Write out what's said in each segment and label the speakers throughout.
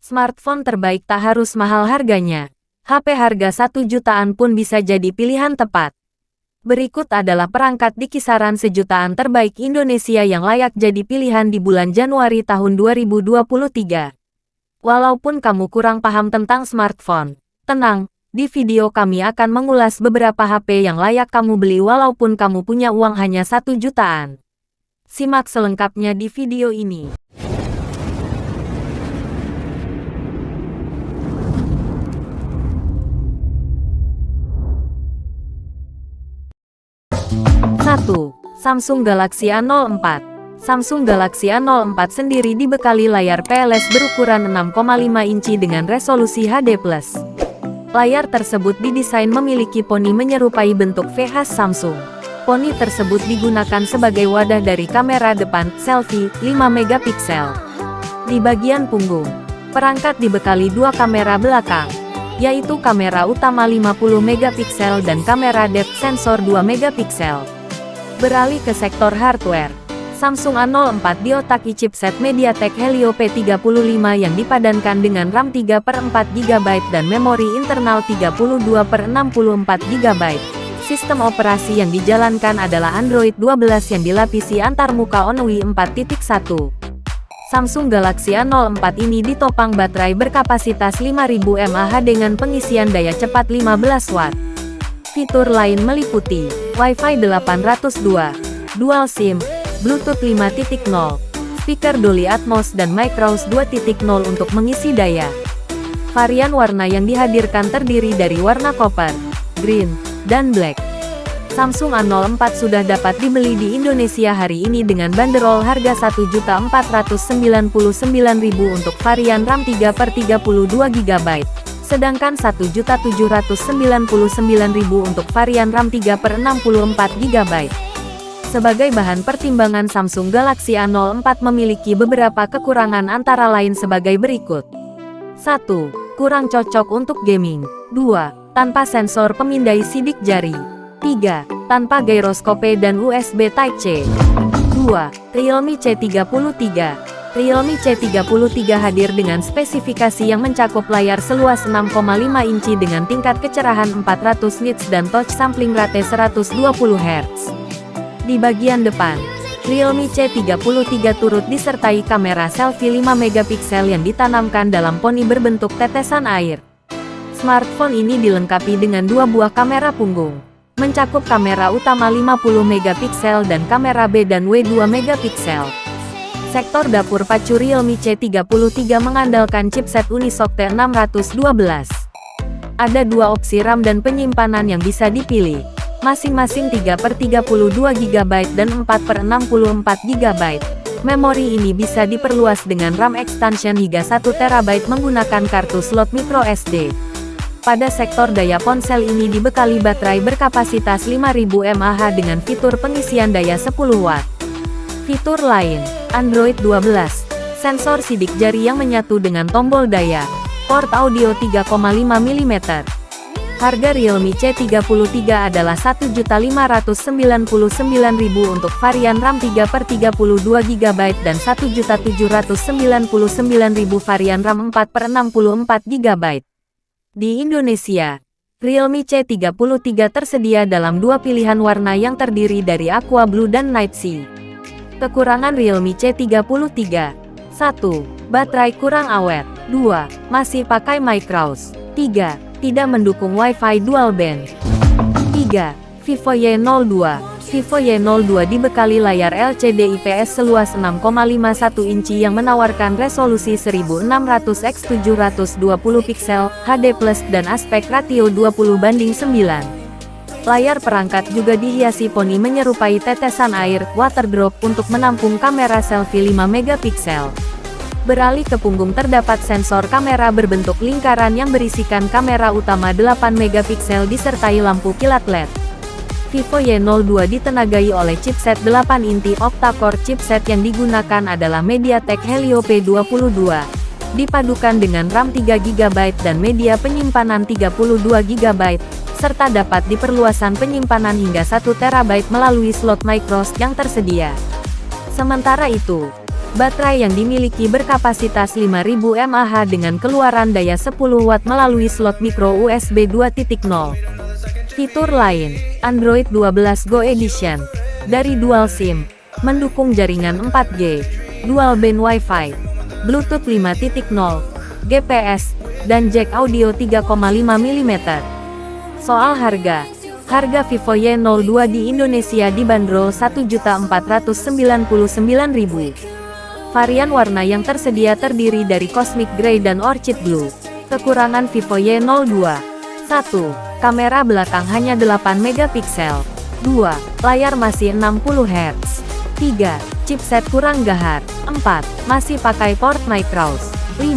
Speaker 1: Smartphone terbaik tak harus mahal harganya. HP harga 1 jutaan pun bisa jadi pilihan tepat. Berikut adalah perangkat di kisaran sejutaan terbaik Indonesia yang layak jadi pilihan di bulan Januari tahun 2023. Walaupun kamu kurang paham tentang smartphone, tenang, di video kami akan mengulas beberapa HP yang layak kamu beli walaupun kamu punya uang hanya 1 jutaan. Simak selengkapnya di video ini. Samsung Galaxy A04. Samsung Galaxy A04 sendiri dibekali layar PLS berukuran 6,5 inci dengan resolusi HD+. Layar tersebut didesain memiliki poni menyerupai bentuk V khas Samsung. Poni tersebut digunakan sebagai wadah dari kamera depan selfie 5 megapiksel. Di bagian punggung, perangkat dibekali dua kamera belakang, yaitu kamera utama 50 megapiksel dan kamera depth sensor 2 megapiksel. Beralih ke sektor hardware, Samsung A04 diotaki chipset MediaTek Helio P35 yang dipadankan dengan RAM 3/4 GB dan memori internal 32/64 GB. Sistem operasi yang dijalankan adalah Android 12 yang dilapisi antarmuka On UI 4.1. Samsung Galaxy A04 ini ditopang baterai berkapasitas 5000 mAh dengan pengisian daya cepat 15 Watt. Fitur lain meliputi Wi-Fi 802, Dual SIM, Bluetooth 5.0, speaker Dolby Atmos dan Micros 2.0 untuk mengisi daya. Varian warna yang dihadirkan terdiri dari warna copper, green, dan black. Samsung A04 sudah dapat dibeli di Indonesia hari ini dengan banderol harga Rp1.499.000 untuk varian RAM 3/32 GB. Sedangkan Rp1.799.000 untuk varian RAM 3/64 GB. Sebagai bahan pertimbangan Samsung Galaxy A04 memiliki beberapa kekurangan antara lain sebagai berikut. 1. Kurang cocok untuk gaming. 2. Tanpa sensor pemindai sidik jari. 3. Tanpa gyroscope dan USB Type-C. 2. Realme C33. Realme C33 hadir dengan spesifikasi yang mencakup layar seluas 6,5 inci dengan tingkat kecerahan 400 nits dan touch sampling rate 120 Hz. Di bagian depan, Realme C33 turut disertai kamera selfie 5 megapiksel yang ditanamkan dalam poni berbentuk tetesan air. Smartphone ini dilengkapi dengan dua buah kamera punggung, mencakup kamera utama 50 megapiksel dan kamera B dan W 2 megapiksel. Sektor dapur pacu Realme C33 mengandalkan chipset Unisoc T612. Ada dua opsi RAM dan penyimpanan yang bisa dipilih, masing-masing 3/32 GB dan 4/64 GB. Memori ini bisa diperluas dengan RAM extension hingga 1 TB menggunakan kartu slot microSD. Pada sektor daya ponsel ini dibekali baterai berkapasitas 5000 mAh dengan fitur pengisian daya 10 Watt. Fitur lain, Android 12, sensor sidik jari yang menyatu dengan tombol daya, port audio 3,5 mm. Harga Realme C33 adalah Rp1.599.000 untuk varian RAM 3/32 GB dan Rp1.799.000 varian RAM 4/64 GB. Di Indonesia, Realme C33 tersedia dalam dua pilihan warna yang terdiri dari Aqua Blue dan Night Sea. Kekurangan Realme C33. 1. Baterai kurang awet. 2. Masih pakai Micros. 3. Tidak mendukung Wi-Fi dual band. 3. Vivo Y02. Vivo Y02 dibekali layar LCD IPS seluas 6,51 inci yang menawarkan resolusi 1600x720 piksel, HD+, dan aspek ratio 20:9. Layar perangkat juga dihiasi poni menyerupai tetesan air, waterdrop untuk menampung kamera selfie 5 megapiksel. Beralih ke punggung terdapat sensor kamera berbentuk lingkaran yang berisikan kamera utama 8 megapiksel disertai lampu kilat LED. Vivo Y02 ditenagai oleh chipset 8 inti octa-core. Chipset yang digunakan adalah MediaTek Helio P22. Dipadukan dengan RAM 3 GB dan media penyimpanan 32 GB, serta dapat diperluasan penyimpanan hingga 1 TB melalui slot Micros yang tersedia. Sementara itu, Baterai yang dimiliki berkapasitas 5000 mAh dengan keluaran daya 10 Watt melalui slot micro USB 2.0. Fitur lain, Android 12 Go Edition, dari Dual SIM, mendukung jaringan 4G, Dual Band Wi-Fi, Bluetooth 5.0, GPS, dan jack audio 3,5 mm. Soal harga Vivo Y02 di Indonesia dibanderol Rp1.499.000. Varian warna yang tersedia terdiri dari Cosmic Grey dan Orchid Blue. Kekurangan Vivo Y02: 1. Kamera belakang hanya 8 megapiksel. 2. Layar masih 60 Hz. 3. Chipset kurang gahar. 4. Masih pakai port Micros. 5.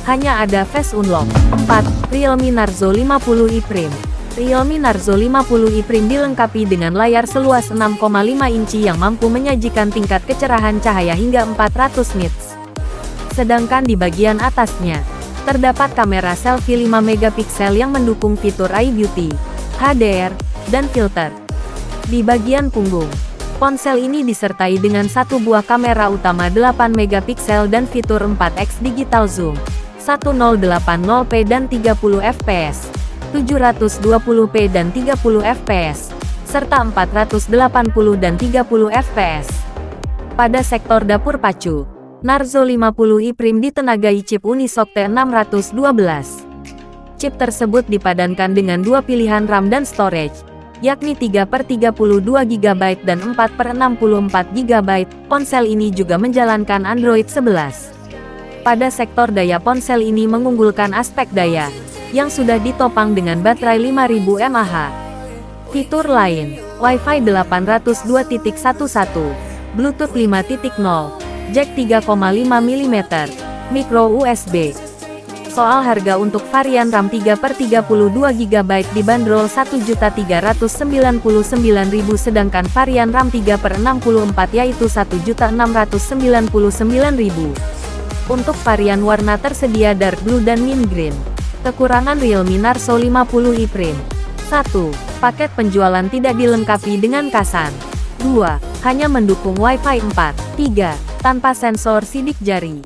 Speaker 1: Hanya ada Face Unlock. 4. Realme Narzo 50i Prime. Realme Narzo 50i Prime dilengkapi dengan layar seluas 6,5 inci yang mampu menyajikan tingkat kecerahan cahaya hingga 400 nits. Sedangkan di bagian atasnya, terdapat kamera selfie 5 megapiksel yang mendukung fitur Eye Beauty, HDR, dan filter. Di bagian punggung, ponsel ini disertai dengan satu buah kamera utama 8 megapiksel dan fitur 4x digital zoom, 1080p dan 30 fps. 720p dan 30 fps, serta 480 dan 30 fps. Pada sektor dapur pacu, Narzo 50i Prime ditenagai chip Unisoc T612. Chip tersebut dipadankan dengan dua pilihan RAM dan storage, yakni 3/32 GB dan 4/64 GB. Ponsel ini juga menjalankan Android 11. Pada sektor daya, ponsel ini mengunggulkan aspek daya, yang sudah ditopang dengan baterai 5000 mAh. Fitur lain, Wi-Fi 802.11, Bluetooth 5.0, jack 3,5 mm, micro USB. Soal harga untuk varian RAM 3/32 GB dibanderol Rp1.399.000, sedangkan varian RAM 3/64 yaitu Rp1.699.000. Untuk varian warna tersedia dark blue dan mint green. Kekurangan Realme Narzo 50i Prime: 1. Paket penjualan tidak dilengkapi dengan kasan. 2. Hanya mendukung Wi-Fi 4. 3. Tanpa sensor sidik jari.